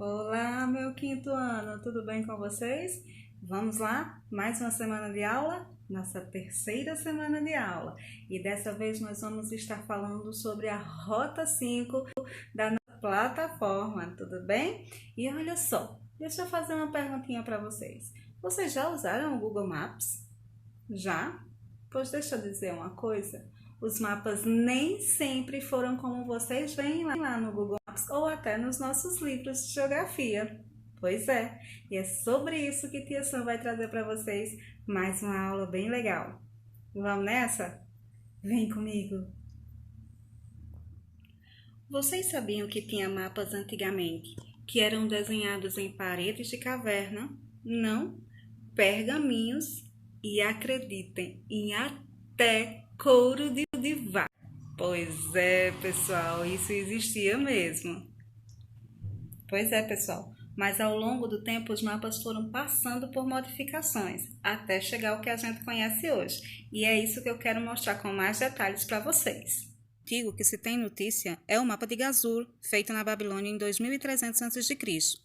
Olá, meu quinto ano, tudo bem com vocês? Vamos lá? Mais uma semana de aula? Nossa terceira semana de aula. E dessa vez nós vamos estar falando sobre a Rota 5 da nossa plataforma, tudo bem? E olha só, deixa eu fazer uma perguntinha para vocês. Vocês já usaram o Google Maps? Já? Pois deixa eu dizer uma coisa. Os mapas nem sempre foram como vocês veem lá no Google Maps ou até nos nossos livros de geografia. Pois é, e é sobre isso que Tia Sam vai trazer para vocês mais uma aula bem legal. Vamos nessa? Vem comigo! Vocês sabiam que tinha mapas antigamente que eram desenhados em paredes de caverna? Não? Pergaminhos e acreditem, em até couro de vaca. Pois é, pessoal, isso existia mesmo. Pois é, pessoal, mas ao longo do tempo os mapas foram passando por modificações, até chegar ao que a gente conhece hoje. E é isso que eu quero mostrar com mais detalhes para vocês. O antigo que se tem notícia é o mapa de Gazur, feito na Babilônia em 2300 a.C.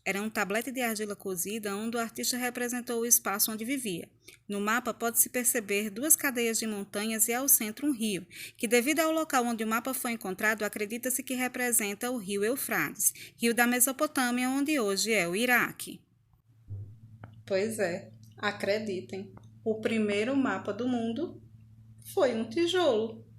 Era um tablete de argila cozida onde o artista representou o espaço onde vivia. No mapa pode-se perceber duas cadeias de montanhas e ao centro um rio, que devido ao local onde o mapa foi encontrado, acredita-se que representa o rio Eufrates, rio da Mesopotâmia, onde hoje é o Iraque. Pois é, acreditem, o primeiro mapa do mundo foi um tijolo.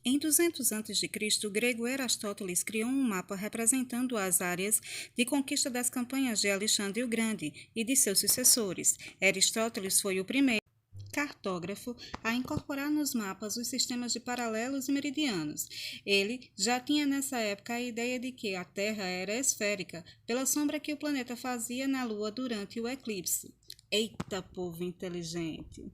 Em 200 a.C., o grego Erastóteles criou um mapa representando as áreas de conquista das campanhas de Alexandre o Grande e de seus sucessores. Aristóteles foi o primeiro cartógrafo a incorporar nos mapas os sistemas de paralelos e meridianos. Ele já tinha nessa época a ideia de que a Terra era esférica, pela sombra que o planeta fazia na Lua durante o eclipse. Eita, povo inteligente!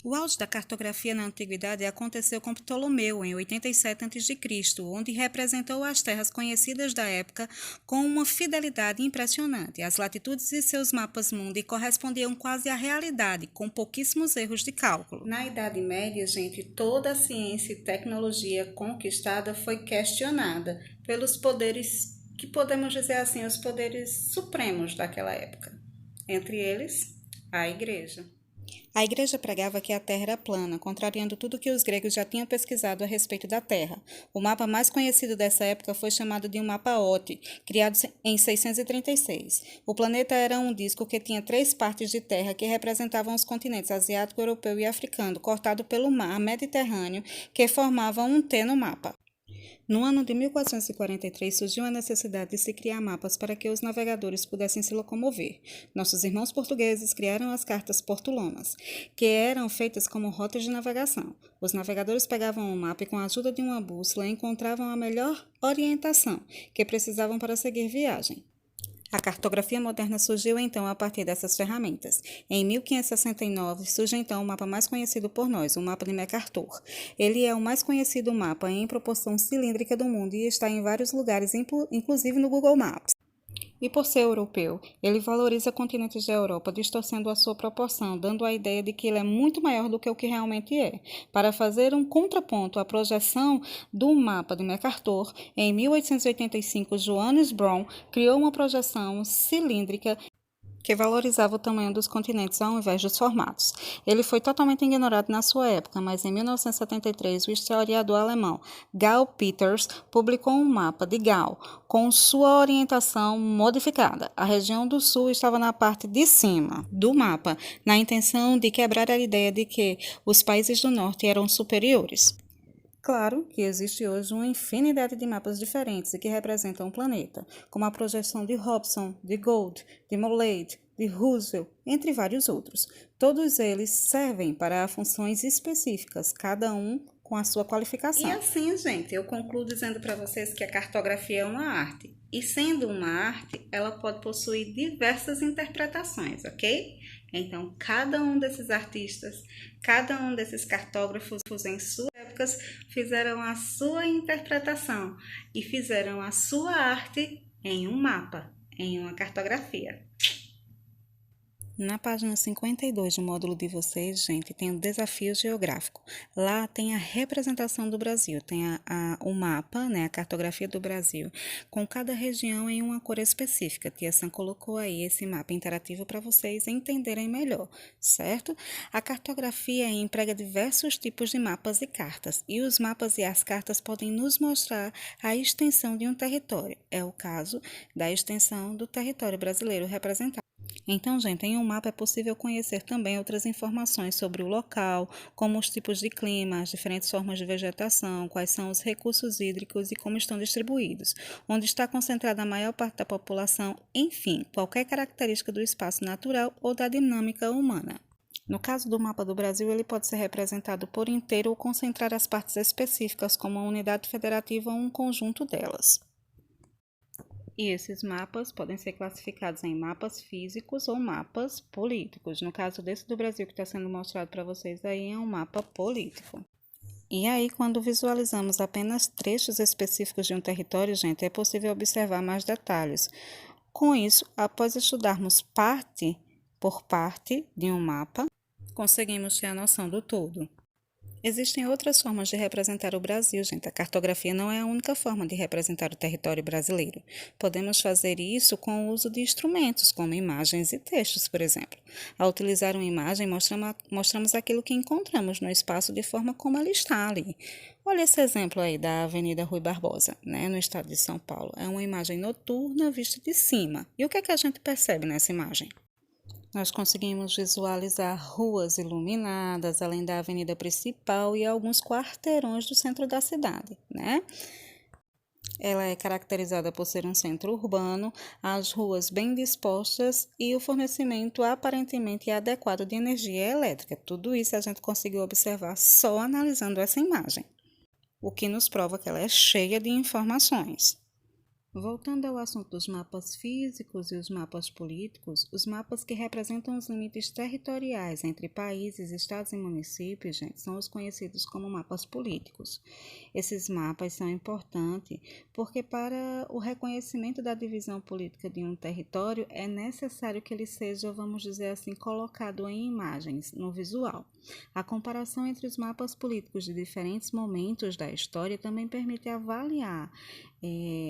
O auge da cartografia na antiguidade aconteceu com Ptolomeu, em 87 a.C., onde representou as terras conhecidas da época com uma fidelidade impressionante. As latitudes de seus mapas mundi correspondiam quase à realidade, com pouquíssimos erros de cálculo. Na Idade Média, gente, toda a ciência e tecnologia conquistada foi questionada pelos poderes, que podemos dizer assim, os poderes supremos daquela época. Entre eles, a Igreja. A Igreja pregava que a Terra era plana, contrariando tudo que os gregos já tinham pesquisado a respeito da Terra. O mapa mais conhecido dessa época foi chamado de um mapa Ote, criado em 636. O planeta era um disco que tinha 3 partes de terra que representavam os continentes asiático, europeu e africano, cortado pelo mar Mediterrâneo, que formavam um T no mapa. No ano de 1443 surgiu a necessidade de se criar mapas para que os navegadores pudessem se locomover. Nossos irmãos portugueses criaram as cartas portulanas, que eram feitas como rotas de navegação. Os navegadores pegavam o mapa e, com a ajuda de uma bússola, encontravam a melhor orientação que precisavam para seguir viagem. A cartografia moderna surgiu então a partir dessas ferramentas. Em 1569 surge então o mapa mais conhecido por nós, o mapa de MacArthur. Ele é o mais conhecido mapa em proporção cilíndrica do mundo e está em vários lugares, inclusive no Google Maps. E por ser europeu, ele valoriza continentes da Europa, distorcendo a sua proporção, dando a ideia de que ele é muito maior do que o que realmente é. Para fazer um contraponto à projeção do mapa de MacArthur, em 1885, Johannes Brown criou uma projeção cilíndrica que valorizava o tamanho dos continentes ao invés dos formatos. Ele foi totalmente ignorado na sua época, mas em 1973 o historiador alemão Gall Peters publicou um mapa de Gall com sua orientação modificada. A região do sul estava na parte de cima do mapa, na intenção de quebrar a ideia de que os países do norte eram superiores. Claro que existe hoje uma infinidade de mapas diferentes e que representam o planeta, como a projeção de Hobson, de Gould, de Moleyd, de Russell, entre vários outros. Todos eles servem para funções específicas, cada um com a sua qualificação. E assim, gente, eu concluo dizendo para vocês que a cartografia é uma arte. E sendo uma arte, ela pode possuir diversas interpretações, ok? Então, cada um desses artistas, cada um desses cartógrafos em suas épocas fizeram a sua interpretação e fizeram a sua arte em um mapa, em uma cartografia. Na página 52 do módulo de vocês, gente, tem o desafio geográfico. Lá tem a representação do Brasil, tem o mapa, né, a cartografia do Brasil, com cada região em uma cor específica. A Tia Sam colocou aí esse mapa interativo para vocês entenderem melhor, certo? A cartografia emprega diversos tipos de mapas e cartas, e os mapas e as cartas podem nos mostrar a extensão de um território. É o caso da extensão do território brasileiro representado. Então, gente, em um mapa é possível conhecer também outras informações sobre o local, como os tipos de clima, as diferentes formas de vegetação, quais são os recursos hídricos e como estão distribuídos, onde está concentrada a maior parte da população, enfim, qualquer característica do espaço natural ou da dinâmica humana. No caso do mapa do Brasil, ele pode ser representado por inteiro ou concentrar as partes específicas, como a unidade federativa ou um conjunto delas. E esses mapas podem ser classificados em mapas físicos ou mapas políticos. No caso desse do Brasil que está sendo mostrado para vocês aí, é um mapa político. E aí, quando visualizamos apenas trechos específicos de um território, gente, é possível observar mais detalhes. Com isso, após estudarmos parte por parte de um mapa, conseguimos ter a noção do todo. Existem outras formas de representar o Brasil, gente. A cartografia não é a única forma de representar o território brasileiro. Podemos fazer isso com o uso de instrumentos, como imagens e textos, por exemplo. Ao utilizar uma imagem, mostramos aquilo que encontramos no espaço de forma como ela está ali. Olha esse exemplo aí da Avenida Rui Barbosa, né, no estado de São Paulo. É uma imagem noturna vista de cima. E o que é que a gente percebe nessa imagem? Nós conseguimos visualizar ruas iluminadas, além da avenida principal e alguns quarteirões do centro da cidade, né? Ela é caracterizada por ser um centro urbano, as ruas bem dispostas e o fornecimento aparentemente adequado de energia elétrica. Tudo isso a gente conseguiu observar só analisando essa imagem, o que nos prova que ela é cheia de informações. Voltando ao assunto dos mapas físicos e os mapas políticos, os mapas que representam os limites territoriais entre países, estados e municípios, gente, são os conhecidos como mapas políticos. Esses mapas são importantes porque para o reconhecimento da divisão política de um território é necessário que ele seja, vamos dizer assim, colocado em imagens, no visual. A comparação entre os mapas políticos de diferentes momentos da história também permite avaliar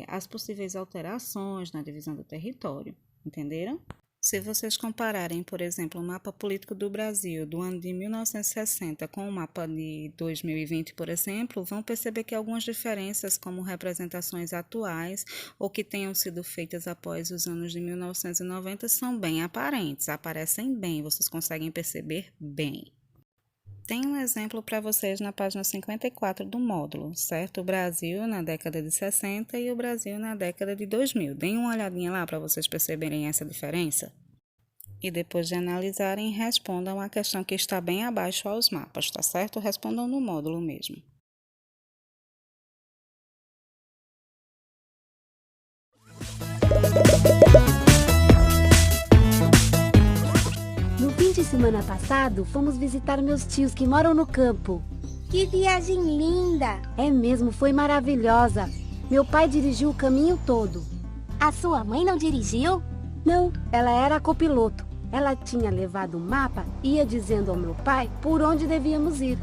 as possíveis alterações na divisão do território, entenderam? Se vocês compararem, por exemplo, o mapa político do Brasil do ano de 1960 com o mapa de 2020, por exemplo, vão perceber que algumas diferenças, como representações atuais ou que tenham sido feitas após os anos de 1990, são bem aparentes, aparecem bem, vocês conseguem perceber bem. Tem um exemplo para vocês na página 54 do módulo, certo? O Brasil na década de 60 e o Brasil na década de 2000. Deem uma olhadinha lá para vocês perceberem essa diferença. E depois de analisarem, respondam a questão que está bem abaixo aos mapas, tá certo? Respondam no módulo mesmo. No fim de semana passado, fomos visitar meus tios que moram no campo. Que viagem linda! É mesmo, foi maravilhosa. Meu pai dirigiu o caminho todo. A sua mãe não dirigiu? Não, ela era copiloto. Ela tinha levado o mapa e ia dizendo ao meu pai por onde devíamos ir.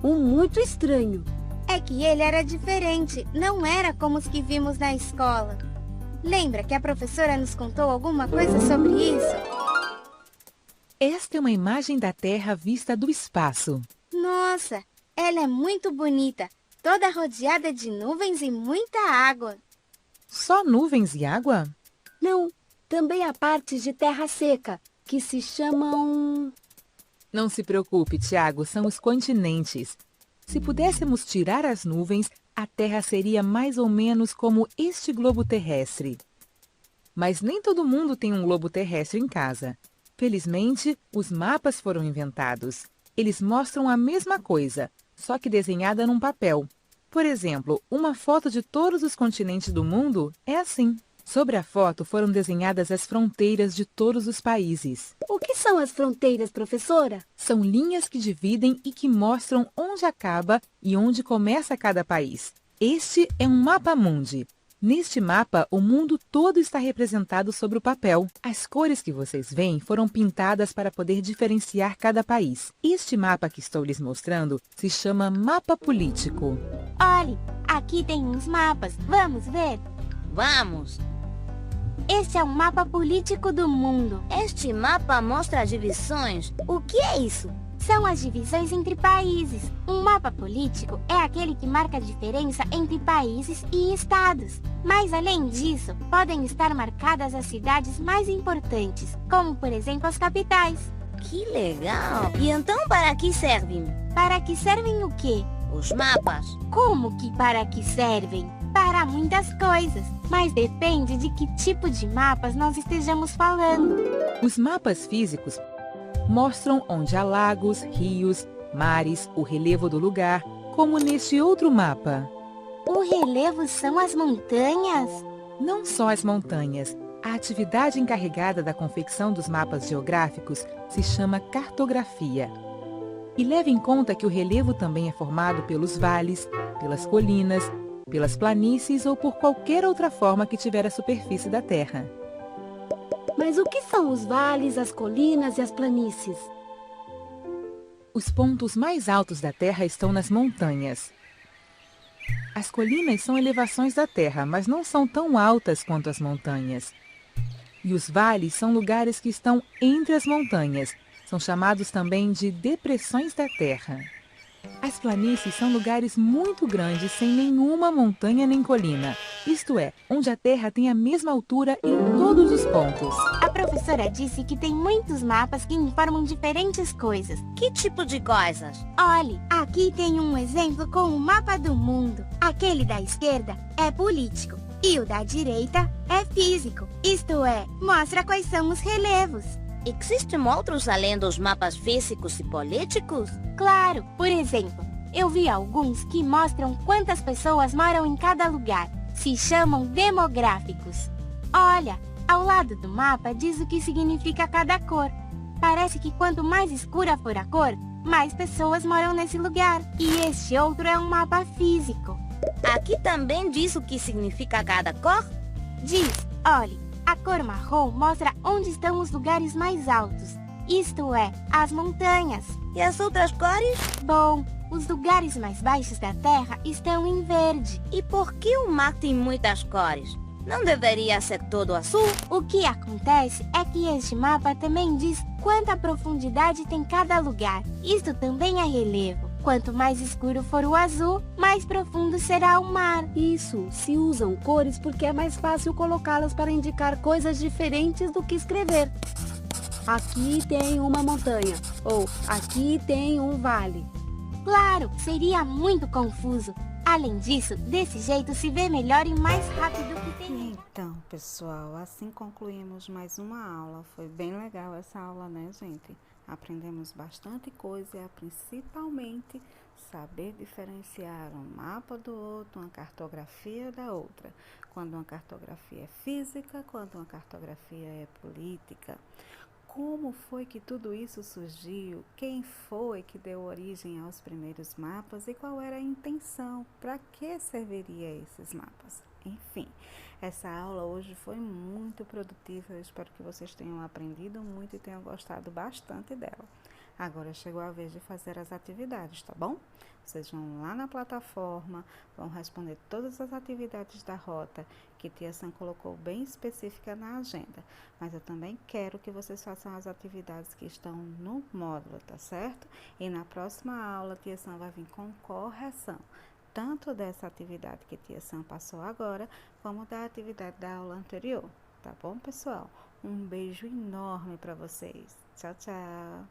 Muito estranho. É que ele era diferente, não era como os que vimos na escola. Lembra que a professora nos contou alguma coisa sobre isso? Esta é uma imagem da Terra vista do espaço. Nossa, ela é muito bonita, toda rodeada de nuvens e muita água. Só nuvens e água? Não, também há partes de terra seca, que se chamam... Não se preocupe, Tiago, são os continentes. Se pudéssemos tirar as nuvens, a Terra seria mais ou menos como este globo terrestre. Mas nem todo mundo tem um globo terrestre em casa. Felizmente, os mapas foram inventados. Eles mostram a mesma coisa, só que desenhada num papel. Por exemplo, uma foto de todos os continentes do mundo é assim. Sobre a foto foram desenhadas as fronteiras de todos os países. O que são as fronteiras, professora? São linhas que dividem e que mostram onde acaba e onde começa cada país. Este é um mapa mundi. Neste mapa, o mundo todo está representado sobre o papel. As cores que vocês veem foram pintadas para poder diferenciar cada país. Este mapa que estou lhes mostrando se chama mapa político. Olhe, aqui tem uns mapas. Vamos ver? Vamos! Este é um mapa político do mundo. Este mapa mostra as divisões. O que é isso? São as divisões entre países. Um mapa político é aquele que marca a diferença entre países e estados. Mas, além disso, podem estar marcadas as cidades mais importantes, como, por exemplo, as capitais. Que legal! E então para que servem? Para que servem o quê? Os mapas. Como que para que servem? Para muitas coisas, mas depende de que tipo de mapas nós estejamos falando. Os mapas físicos mostram onde há lagos, rios, mares, o relevo do lugar, como neste outro mapa. O relevo são as montanhas? Não só as montanhas. A atividade encarregada da confecção dos mapas geográficos se chama cartografia. E leve em conta que o relevo também é formado pelos vales, pelas colinas, pelas planícies ou por qualquer outra forma que tiver a superfície da Terra. Mas o que são os vales, as colinas e as planícies? Os pontos mais altos da Terra estão nas montanhas. As colinas são elevações da Terra, mas não são tão altas quanto as montanhas. E os vales são lugares que estão entre as montanhas. São chamados também de depressões da Terra. As planícies são lugares muito grandes sem nenhuma montanha nem colina. Isto é, onde a Terra tem a mesma altura em todos os pontos. A professora disse que tem muitos mapas que informam diferentes coisas. Que tipo de coisas? Olhe, aqui tem um exemplo com o mapa do mundo. Aquele da esquerda é político e o da direita é físico. Isto é, mostra quais são os relevos. Existem outros além dos mapas físicos e políticos? Claro, por exemplo, eu vi alguns que mostram quantas pessoas moram em cada lugar. Se chamam demográficos. Olha, ao lado do mapa diz o que significa cada cor. Parece que quanto mais escura for a cor, mais pessoas moram nesse lugar. E este outro é um mapa físico. Aqui também diz o que significa cada cor? Diz, olhe, a cor marrom mostra onde estão os lugares mais altos. Isto é, as montanhas. E as outras cores? Bom, os lugares mais baixos da Terra estão em verde. E por que o mar tem muitas cores? Não deveria ser todo azul? O que acontece é que este mapa também diz quanta profundidade tem cada lugar. Isto também é relevo. Quanto mais escuro for o azul, mais profundo será o mar. Isso, se usam cores porque é mais fácil colocá-las para indicar coisas diferentes do que escrever. Aqui tem uma montanha, ou aqui tem um vale. Claro, seria muito confuso. Além disso, desse jeito se vê melhor e mais rápido que tem. Então, pessoal, assim concluímos mais uma aula. Foi bem legal essa aula, né, gente? Aprendemos bastante coisa e principalmente saber diferenciar um mapa do outro, uma cartografia da outra. Quando uma cartografia é física, quando uma cartografia é política. Como foi que tudo isso surgiu? Quem foi que deu origem aos primeiros mapas e qual era a intenção? Para que serviria esses mapas? Enfim, essa aula hoje foi muito produtiva. Eu espero que vocês tenham aprendido muito e tenham gostado bastante dela. Agora chegou a vez de fazer as atividades, tá bom? Vocês vão lá na plataforma, vão responder todas as atividades da rota que Tia Sam colocou bem específica na agenda. Mas eu também quero que vocês façam as atividades que estão no módulo, tá certo? E na próxima aula, Tia Sam vai vir com correção, tanto dessa atividade que Tia Sam passou agora, como da atividade da aula anterior. Tá bom, pessoal? Um beijo enorme para vocês. Tchau, tchau!